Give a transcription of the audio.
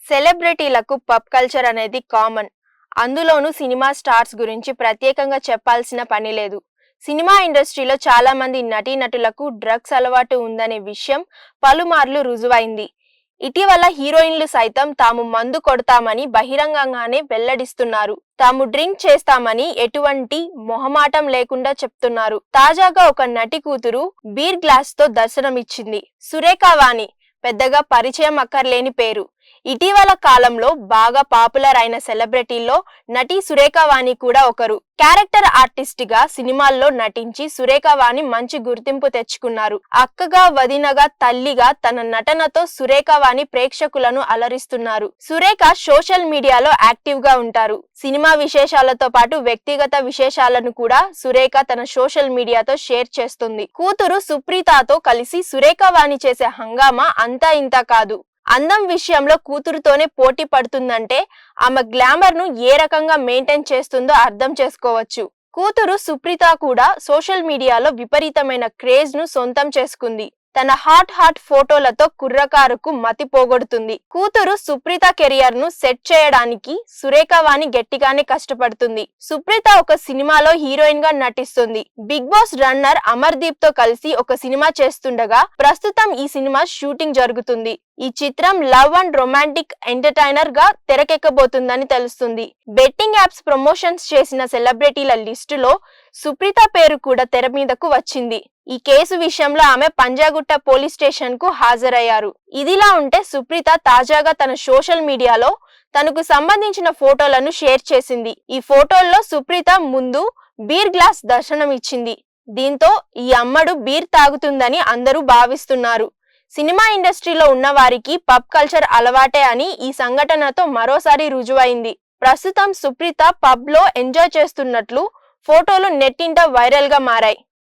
సెలబ్రిటీలకు pub culture అనేది common. అందులోనూ cinema stars గురించి ప్రత్యేకంగా చెప్పాల్సిన పని లేదు. సినిమా ఇండస్ట్రీలో చాలా మంది నటీనటులకు డ్రగ్స్ అలవాటు ఉందనే విషయం పలుమార్లు రుజువైంది. ఇటీవల హీరోయిన్లు సైతం తాము మందు కొడతామని బహిరంగంగానే వెల్లడిస్తున్నారు. తాము డ్రింక్ చేస్తామని ఎటువంటి మొహమాటం లేకుండా చెప్తున్నారు. తాజాగా ఒక నటి కూతురు బీర్ గ్లాస్ తో దర్శనమిచ్చింది. సురేఖ వాణి పెద్దగా పరిచయం అక్కర్లేని పేరు. ఇటీవల కాలంలో బాగా పాపులర్ అయిన సెలబ్రిటీల్లో నటి సురేఖ వాణి కూడా ఒకరు. క్యారెక్టర్ ఆర్టిస్ట్ గా సినిమాల్లో నటించి సురేఖ వాణి మంచి గుర్తింపు తెచ్చుకున్నారు. అక్కగా, వదినగా, తల్లిగా తన నటనతో సురేఖ వాణి ప్రేక్షకులను అలరిస్తున్నారు. సురేఖ సోషల్ మీడియాలో యాక్టివ్ గా ఉంటారు. సినిమా విశేషాలతో పాటు వ్యక్తిగత విశేషాలను కూడా సురేఖ తన సోషల్ మీడియాతో షేర్ చేస్తుంది. కూతురు సుప్రీతతో కలిసి సురేఖ వాణి చేసే హంగామా అంతా ఇంతా కాదు. అందం విషయంలో కూతురుతోనే పోటీ పడుతుందంటే ఆమె గ్లామర్ ను ఏ రకంగా మెయింటైన్ చేస్తుందో అర్థం చేసుకోవచ్చు. కూతురు సుప్రీత కూడా సోషల్ మీడియాలో విపరీతమైన క్రేజ్ ను సొంతం చేసుకుంది. తన హాట్ ఫోటోలతో కుర్రకారుకు మతి పోగొడుతుంది. కూతురు సుప్రీత కెరియర్ ను సెట్ చేయడానికి సురేఖ వాణి గట్టిగానే కష్టపడుతుంది. సుప్రీత ఒక సినిమాలో హీరోయిన్ గా నటిస్తుంది. బిగ్ బాస్ రన్నర్ అమర్దీప్ తో కలిసి ఒక సినిమా చేస్తుండగా ప్రస్తుతం ఈ సినిమా షూటింగ్ జరుగుతుంది. ఈ చిత్రం లవ్ అండ్ రొమాంటిక్ ఎంటర్టైనర్ గా తెరకెక్కబోతుందని తెలుస్తుంది. బెట్టింగ్ యాప్స్ ప్రమోషన్స్ చేసిన సెలబ్రిటీల లిస్టులో సుప్రీత పేరు కూడా తెర మీదకు వచ్చింది. ఈ కేసు విషయంలో ఆమె పంజాగుట్ట పోలీస్ స్టేషన్ కు హాజరయ్యారు. ఇదిలా ఉంటే సుప్రీత తాజాగా తన సోషల్ మీడియాలో తనకు సంబంధించిన ఫోటోలను షేర్ చేసింది. ఈ ఫోటోల్లో సుప్రీత ముందు బీర్ గ్లాస్ దర్శనం ఇచ్చింది. దీంతో ఈ అమ్మడు బీర్ తాగుతుందని అందరూ భావిస్తున్నారు. సినిమా ఇండస్ట్రీలో ఉన్న వారికి పబ్ కల్చర్ అలవాటే అని ఈ సంఘటనతో మరోసారి రుజువైంది. ప్రస్తుతం సుప్రీత పబ్ లో ఎంజాయ్ చేస్తున్నట్లు ఫోటోలు నెట్టింట వైరల్ గా మారాయి.